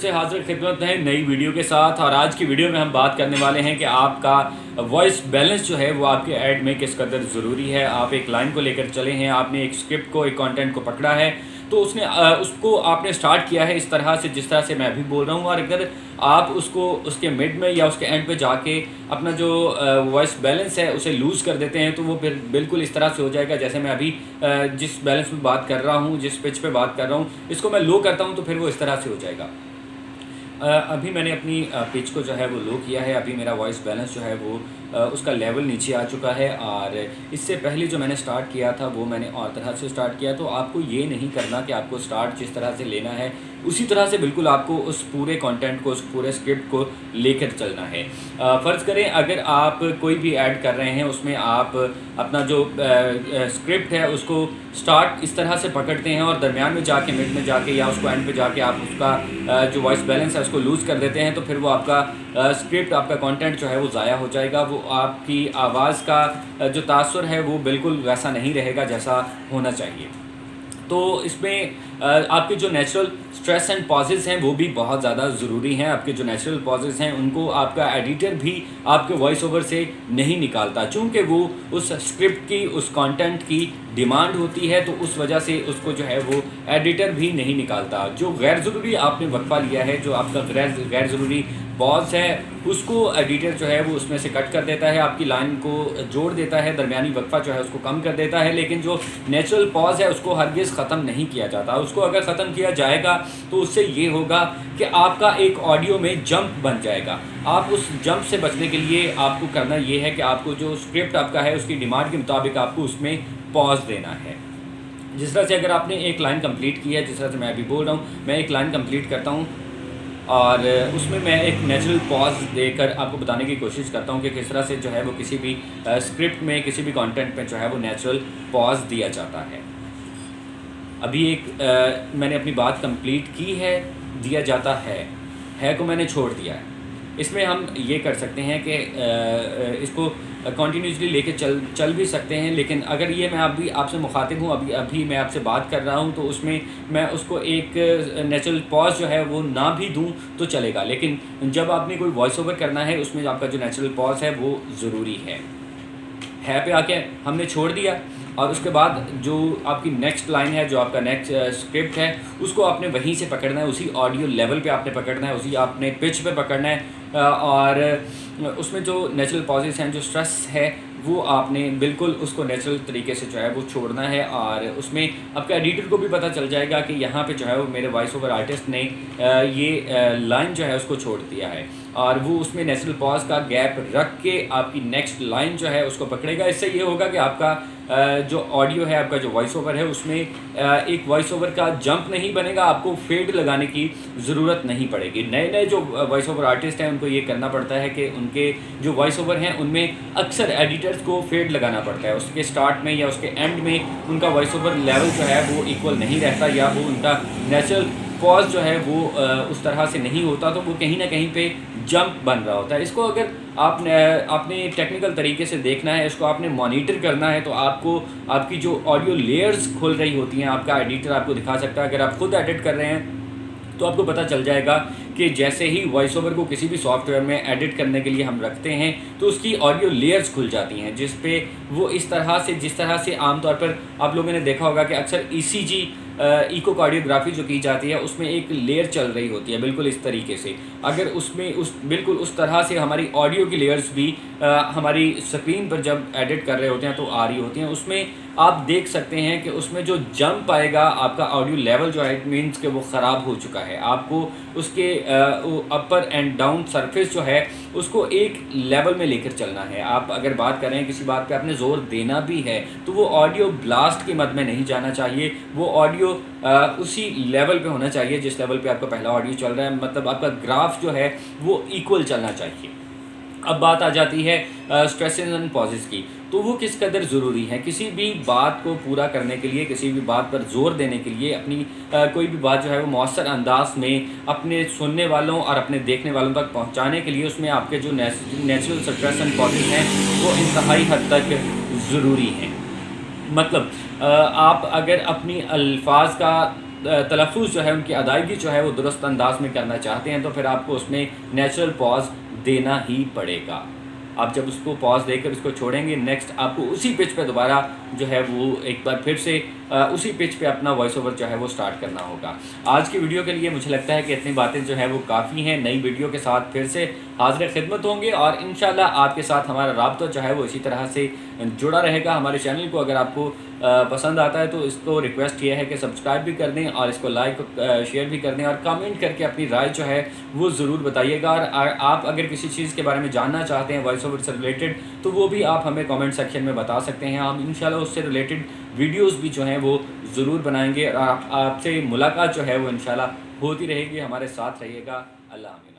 से हाजिर खिदमत है नई वीडियो के साथ। और आज की वीडियो में हम बात करने वाले हैं कि आपका वॉइस बैलेंस जो है वो आपके ऐड में किस कदर ज़रूरी है। आप एक लाइन को लेकर चले हैं, आपने एक स्क्रिप्ट को, एक कंटेंट को पकड़ा है, तो उसको आपने स्टार्ट किया है इस तरह से जिस तरह से मैं अभी बोल रहा हूँ। और अगर आप उसको उसके मिड में या उसके एंड पे जाके अपना जो वॉइस बैलेंस है उसे लूज़ कर देते हैं, तो वो फिर बिल्कुल इस तरह से हो जाएगा जैसे मैं अभी जिस बैलेंस में बात कर रहा हूँ, जिस पिच पे बात कर रहा हूँ, इसको मैं लो करता हूँ तो फिर वो इस तरह से हो जाएगा। अभी मैंने अपनी पिच को जो है वो लो किया है। अभी मेरा वॉइस बैलेंस जो है वो उसका लेवल नीचे आ चुका है। और इससे पहले जो मैंने स्टार्ट किया था वो मैंने और तरह से स्टार्ट किया। तो आपको ये नहीं करना कि आपको स्टार्ट जिस तरह से लेना है उसी तरह से बिल्कुल आपको उस पूरे कंटेंट को, उस पूरे स्क्रिप्ट को लेकर चलना है। फ़र्ज़ करें अगर आप कोई भी ऐड कर रहे हैं, उसमें आप अपना जो स्क्रिप्ट है उसको स्टार्ट इस तरह से पकड़ते हैं और दरमियान में जाके, मिड में जाके या उसको एंड पे जाके आप उसका जो वॉइस बैलेंस है उसको लूज़ कर देते हैं, तो फिर वो आपका स्क्रिप्ट, आपका कंटेंट जो है वो ज़ाया हो जाएगा। वो आपकी आवाज़ का जो तासुर है वो बिल्कुल वैसा नहीं रहेगा जैसा होना चाहिए। तो इसमें आपके जो नेचुरल स्ट्रेस एंड पॉजेज़ हैं वो भी बहुत ज़्यादा ज़रूरी हैं। आपके जो नेचुरल पॉजेज़ हैं उनको आपका एडिटर भी आपके वॉइस ओवर से नहीं निकालता, चूँकि वो उस स्क्रिप्ट की, उस कंटेंट की डिमांड होती है, तो उस वजह से उसको जो है वो एडिटर भी नहीं निकालता। जो गैर ज़रूरी आपने वक्फ़ा लिया है, जो आपका गैर ज़रूरी पॉज है, उसको एडिटर जो है वो उसमें से कट कर देता है, आपकी लाइन को जोड़ देता है, दरमियानी वक्फ़ा जो है उसको कम कर देता है। लेकिन जो नेचुरल पॉज है उसको हरगिज़ ख़त्म नहीं किया जाता। उसको अगर ख़त्म किया जाएगा तो उससे ये होगा कि आपका एक ऑडियो में जंप बन जाएगा। आप उस जंप से बचने के लिए आपको करना ये है कि आपको जो स्क्रिप्ट आपका है उसकी डिमांड के मुताबिक आपको उसमें पॉज देना है। जिस तरह से अगर आपने एक लाइन कंप्लीट की है, जिस तरह से मैं अभी बोल रहा हूँ, मैं एक लाइन कंप्लीट करता हूँ और उसमें मैं एक नेचुरल पॉज देकर आपको बताने की कोशिश करता हूँ कि किस तरह से जो है वो किसी भी स्क्रिप्ट में, किसी भी कंटेंट में जो है वो नेचुरल पॉज दिया जाता है। अभी एक मैंने अपनी बात कंप्लीट की है, दिया जाता है को मैंने छोड़ दिया है। इसमें हम ये कर सकते हैं कि इसको कंटिन्यूसली लेके चल भी सकते हैं। लेकिन अगर ये मैं अभी आपसे मुखातिब हूँ, अभी मैं आपसे बात कर रहा हूँ, तो उसमें मैं उसको एक नेचुरल पॉज जो है वो ना भी दूँ तो चलेगा। लेकिन जब आपने कोई वॉइस ओवर करना है उसमें आपका जो नेचुरल पॉज है वो ज़रूरी है पे आके हमने छोड़ दिया। और उसके बाद जो आपकी नेक्स्ट लाइन है, जो आपका नेक्स्ट स्क्रिप्ट है, उसको आपने वहीं से पकड़ना है, उसी ऑडियो लेवल पे आपने पकड़ना है, उसी आपने पिच पे पकड़ना है। और उसमें जो नेचुरल पॉजेस हैं, जो स्ट्रेस है, वो आपने बिल्कुल उसको नेचुरल तरीके से जो है वो छोड़ना है। और उसमें आपका एडिटर को भी पता चल जाएगा कि यहाँ पे जो है वो मेरे वॉइस ओवर आर्टिस्ट ने ये लाइन जो है उसको छोड़ दिया है। और वो उसमें नेचुरल पॉज का गैप रख के आपकी नेक्स्ट लाइन जो है उसको पकड़ेगा। इससे ये होगा कि आपका जो ऑडियो है, आपका जो वॉइस ओवर है, उसमें एक वॉइस ओवर का जंप नहीं बनेगा, आपको फेड लगाने की ज़रूरत नहीं पड़ेगी। नए जो वॉइस ओवर आर्टिस्ट हैं उनको ये करना पड़ता है कि उनके जो वॉइस ओवर हैं उनमें अक्सर एडिटर्स को फेड लगाना पड़ता है। उसके स्टार्ट में या उसके एंड में उनका वॉइस ओवर लेवल जो है वो इक्वल नहीं रहता, या वो उनका नेचुरल पॉज जो है वो उस तरह से नहीं होता, तो वो कहीं ना कहीं पे जंप बन रहा होता है। इसको अगर आपने टेक्निकल तरीके से देखना है, इसको आपने मॉनिटर करना है, तो आपको आपकी जो ऑडियो लेयर्स खुल रही होती हैं, आपका एडिटर आपको दिखा सकता है। अगर आप खुद एडिट कर रहे हैं तो आपको पता चल जाएगा कि जैसे ही वॉइस ओवर को किसी भी सॉफ्टवेयर में एडिट करने के लिए हम रखते हैं तो उसकी ऑडियो लेयर्स खुल जाती हैं, जिस पे वो इस तरह से, जिस तरह से आमतौर पर आप लोगों ने देखा होगा कि अक्सर ECG इको कार्डियोग्राफी जो की जाती है उसमें एक लेयर चल रही होती है बिल्कुल इस तरीके से। अगर उसमें बिल्कुल उस तरह से हमारी ऑडियो की लेयर्स भी हमारी स्क्रीन पर जब एडिट कर रहे होते हैं तो आ रही होती हैं, उसमें आप देख सकते हैं कि उसमें जो जंप आएगा, आपका ऑडियो लेवल जो है, इट मीन्स कि वो ख़राब हो चुका है। आपको उसके अपर एंड डाउन सरफेस जो है उसको एक लेवल में लेकर चलना है। आप अगर बात कर रहे हैं किसी बात पे आपने ज़ोर देना भी है तो वो ऑडियो ब्लास्ट की मद में नहीं जाना चाहिए। वो ऑडियो उसी लेवल पे होना चाहिए जिस लेवल पे आपका पहला ऑडियो चल रहा है, मतलब आपका ग्राफ जो है वो इक्वल चलना चाहिए। अब बात आ जाती है स्ट्रेसेस एंड पॉजेस की, तो वो किस कदर ज़रूरी है। किसी भी बात को पूरा करने के लिए, किसी भी बात पर जोर देने के लिए, अपनी कोई भी बात जो है वो मौसर अंदाज में अपने सुनने वालों और अपने देखने वालों तक पहुंचाने के लिए उसमें आपके जो नेचुरल स्ट्रेस एंड पॉजेस हैं वो इंतहाई हद तक ज़रूरी हैं। मतलब आप अगर अपनी अल्फाज का तलफ़्फ़ुज़ जो है उनकी अदायगी जो है वो दुरुस्त अंदाज में करना चाहते हैं, तो फिर आपको उसमें नेचुरल पॉज़ देना ही पड़ेगा। आप जब उसको पॉज़ देकर उसको छोड़ेंगे, नेक्स्ट आपको उसी पिच पे दोबारा जो है वो एक बार फिर से उसी पिच पे अपना वॉइस ओवर जो है वो स्टार्ट करना होगा। आज की वीडियो के लिए मुझे लगता है कि इतनी बातें जो है वो काफ़ी हैं। नई वीडियो के साथ फिर से हाज़िर खिदमत होंगे और इंशाल्लाह आपके साथ हमारा राब्ता जो है वो इसी तरह से जुड़ा रहेगा। हमारे चैनल को अगर आपको पसंद आता है तो इसको रिक्वेस्ट ये है कि सब्सक्राइब भी कर दें और इसको लाइक शेयर भी कर दें और कमेंट करके अपनी राय जो है वो ज़रूर बताइएगा। और आप अगर किसी चीज़ के बारे में जानना चाहते हैं वॉइस ओवर से रिलेटेड, तो वो भी आप हमें कमेंट सेक्शन में बता सकते हैं। हम इंशाल्लाह उससे रिलेटेड वीडियोस भी जो हैं वो ज़रूर बनाएंगे और आपसे मुलाकात जो है वो इंशाल्लाह होती रहेगी। हमारे साथ रहिएगा। अल्लाह हाफ़िज़।